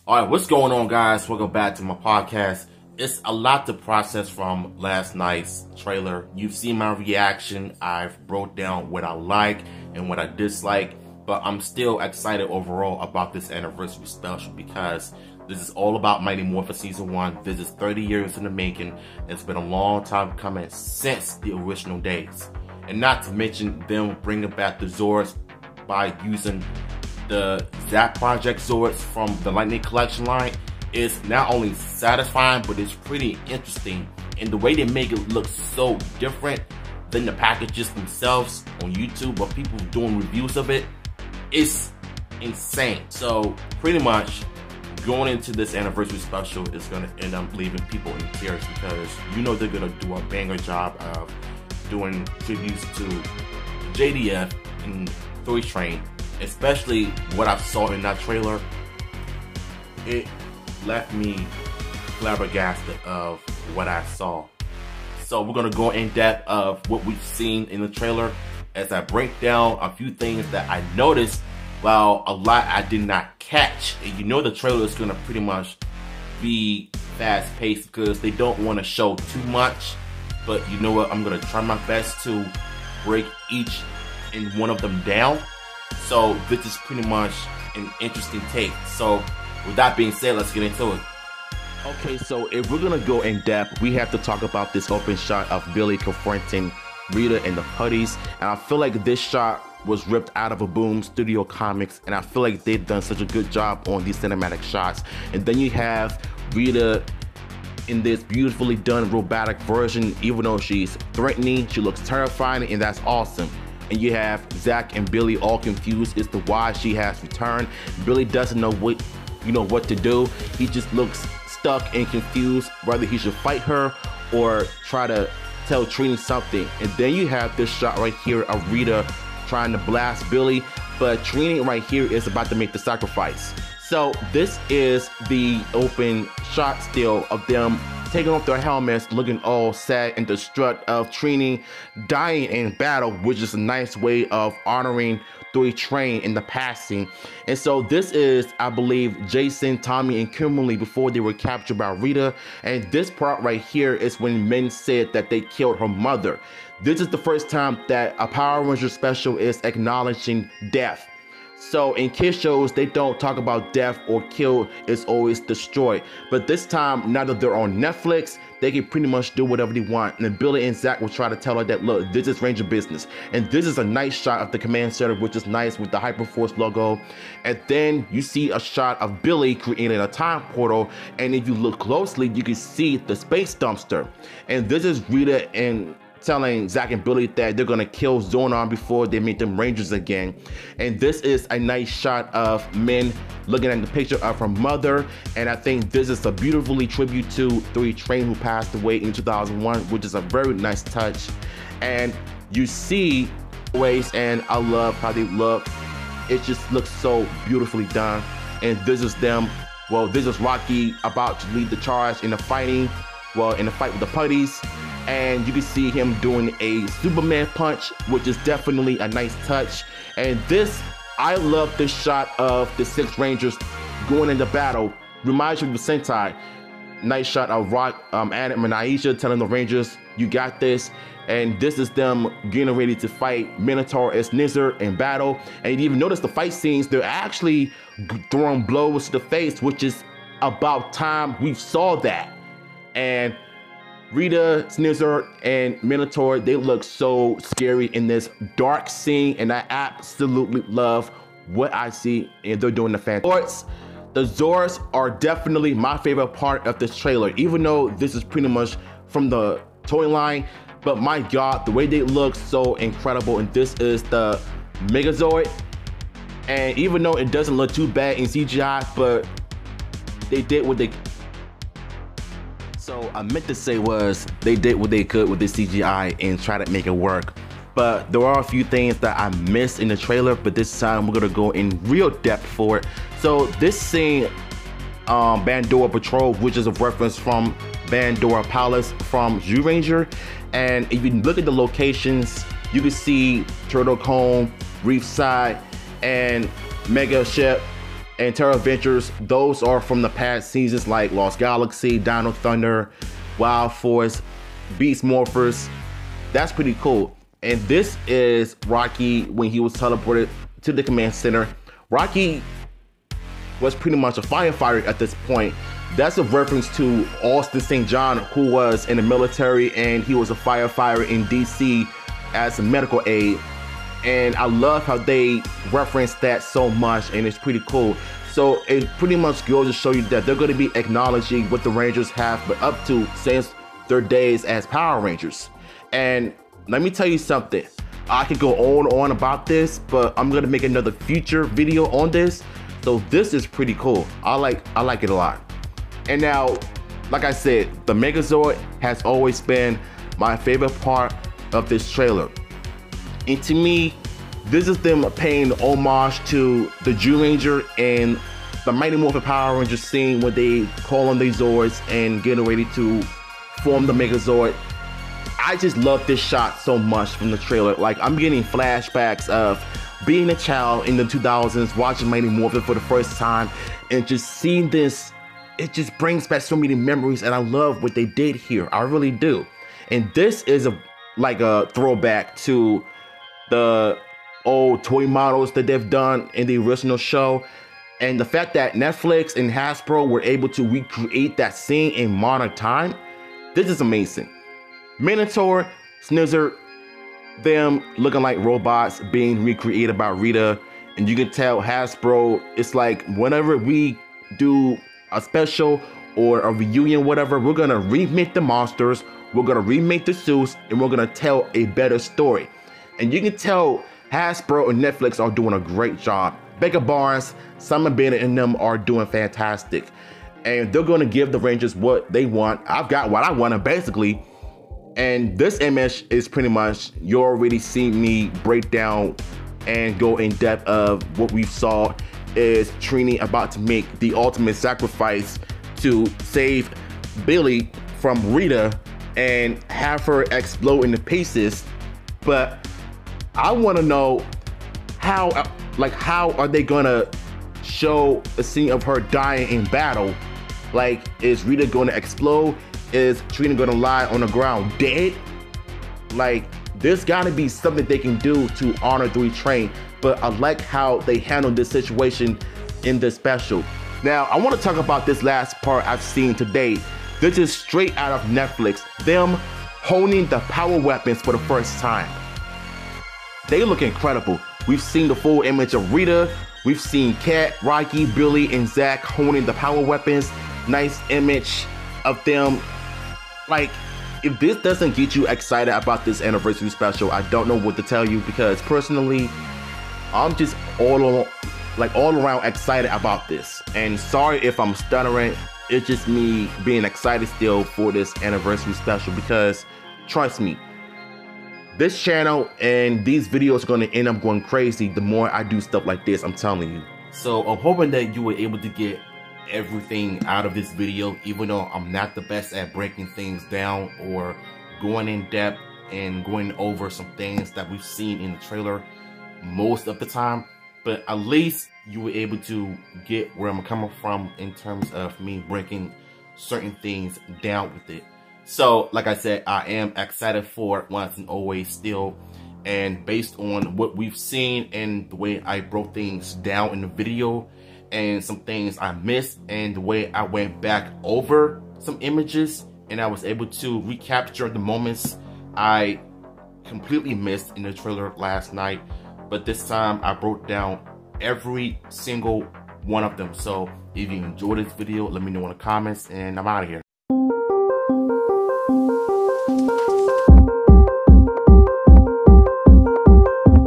All right, what's going on, guys? Welcome back to my podcast. It's a lot to process from last night's trailer. You've seen my reaction. I've broke down what I like and what I dislike, but I'm still excited overall about this anniversary special because this is all about Mighty Morphin Season 1. This is 30 years in the making. It's been a long time coming since the original days. And not to mention them bringing back the Zords by using the Zap Project Zords from the Lightning Collection line is not only satisfying, but it's pretty interesting. And the way they make it look so different than the packages themselves on YouTube, but people doing reviews of it, it's insane. So pretty much going into this anniversary special is gonna end up leaving people in tears because you know they're gonna do a banger job of doing tributes to JDF and 3 Train. Especially what I saw in that trailer, it left me flabbergasted of what I saw. So we're gonna go in depth of what we've seen in the trailer as I break down a few things that I noticed, while a lot I did not catch. And you know the trailer is gonna pretty much be fast paced because they don't want to show too much. But you know what? I'm gonna try my best to break each and one of them down. So this is pretty much an interesting take. So with that being said, let's get into it. Okay, so if we're gonna go in depth, we have to talk about this open shot of Billy confronting Rita and the putties. And I feel like this shot was ripped out of a Boom Studio Comics, and I feel like they've done such a good job on these cinematic shots. And then you have Rita in this beautifully done robotic version. Even though she's threatening, she looks terrifying, and that's awesome. And you have Zach and Billy all confused as to why she has returned. Billy doesn't know what to do. He just looks stuck and confused whether he should fight her or try to tell Trini something. And then you have this shot right here of Rita trying to blast Billy, but Trini right here is about to make the sacrifice. So this is the open shot still of them taking off their helmets, looking all sad and distraught, of Trini dying in battle, which is a nice way of honoring 3 Train in the passing. And so this is, I believe, Jason, Tommy, and Kimberly before they were captured by Rita. And this part right here is when men said that they killed her mother. This is the first time that a Power Ranger special is acknowledging death. So in kids shows, they don't talk about death or kill, it's always destroyed. But this time, now that they're on Netflix, they can pretty much do whatever they want. And then Billy and Zach will try to tell her that, look, this is Ranger business. And this is a nice shot of the command center, which is nice with the Hyperforce logo. And then you see a shot of Billy creating a time portal. And if you look closely, you can see the space dumpster. And this is Rita and telling Zach and Billy that they're gonna kill Zonar before they make them Rangers again. And this is a nice shot of men looking at the picture of her mother. And I think this is a beautifully tribute to 3 Train, who passed away in 2001, which is a very nice touch. And you see ways, and I love how they look. It just looks so beautifully done. And this is them, well, this is Rocky about to lead the charge in the fighting, well, in the fight with the putties. And you can see him doing a Superman punch, which is definitely a nice touch. And this, I love this shot of the 6 Rangers going into battle. Reminds you of the Sentai. Nice shot of Rock, Adam and Aisha telling the Rangers, you got this. And this is them getting ready to fight Minotaur as Nizzard in battle. And you even notice the fight scenes, they're actually throwing blows to the face, which is about time we saw that. And Rita, Nizzard, and Minotaur, they look so scary in this dark scene, and I absolutely love what I see, and they're doing the fantastic. The Zords are definitely my favorite part of this trailer, even though this is pretty much from the toy line, but my God, the way they look so incredible. And this is the Megazord, and even though it doesn't look too bad in CGI, but they did what they... So I meant to say was they did what they could with the CGI and try to make it work. But there are a few things that I missed in the trailer, but this time we're gonna go in real depth for it. So this scene, Bandora Patrol, which is a reference from Bandora Palace from Zyuranger. And if you look at the locations, you can see Turtle Cone, Reefside, and Mega Ship, and Terra Adventures. Those are from the past seasons like Lost Galaxy, Dino Thunder, Wild Force, Beast Morphers. That's pretty cool. And this is Rocky when he was teleported to the command center. Rocky was pretty much a firefighter at this point. That's a reference to Austin St. John, who was in the military, and he was a firefighter in DC as a medical aid. And I love how they reference that so much, and it's pretty cool. So it pretty much goes to show you that they're going to be acknowledging what the Rangers have been up to since their days as Power Rangers. And let me tell you something. I could go on about this, but I'm going to make another future video on this. So this is pretty cool. I like it a lot. And now, like I said, the Megazord has always been my favorite part of this trailer. And to me, this is them paying homage to the Jew Ranger and the Mighty Morphin Power Rangers scene when they call on these Zords and getting ready to form the Megazord. I just love this shot so much from the trailer. Like, I'm getting flashbacks of being a child in the 2000s, watching Mighty Morphin for the first time, and just seeing this. It just brings back so many memories, and I love what they did here. I really do. And this is like a throwback to the old toy models that they've done in the original show. And the fact that Netflix and Hasbro were able to recreate that scene in modern time, this is amazing. Minotaur, Snizzer, them looking like robots being recreated by Rita. And you can tell Hasbro, it's like whenever we do a special or a reunion, whatever, we're gonna remake the monsters, we're gonna remake the suits, and we're gonna tell a better story. And you can tell Hasbro and Netflix are doing a great job. Becca Barnes, Simon Bennett, and them are doing fantastic. And they're gonna give the Rangers what they want. I've got what I wanted, basically. And this image is pretty much, you already seen me break down and go in depth of what we saw is Trini about to make the ultimate sacrifice to save Billy from Rita and have her explode into pieces. But I want to know how are they gonna show a scene of her dying in battle? Like, is Rita gonna explode? Is Trini gonna lie on the ground dead? Like, there's gotta be something they can do to honor 3 Train. But I like how they handled this situation in this special. Now, I want to talk about this last part I've seen today. This is straight out of Netflix. Them honing the power weapons for the first time. They look incredible. We've seen the full image of Rita. We've seen Kat, Rocky, Billy, and Zach honing the power weapons. Nice image of them. Like, if this doesn't get you excited about this anniversary special, I don't know what to tell you, because personally, I'm just all around excited about this. And sorry if I'm stuttering. It's just me being excited still for this anniversary special, because trust me, this channel and these videos are going to end up going crazy the more I do stuff like this, I'm telling you. So I'm hoping that you were able to get everything out of this video, even though I'm not the best at breaking things down or going in depth and going over some things that we've seen in the trailer most of the time. But at least you were able to get where I'm coming from in terms of me breaking certain things down with it. So, like I said, I am excited for it once and always still. And based on what we've seen and the way I broke things down in the video and some things I missed and the way I went back over some images and I was able to recapture the moments I completely missed in the trailer last night. But this time I broke down every single one of them. So if you enjoyed this video, let me know in the comments, and I'm out of here.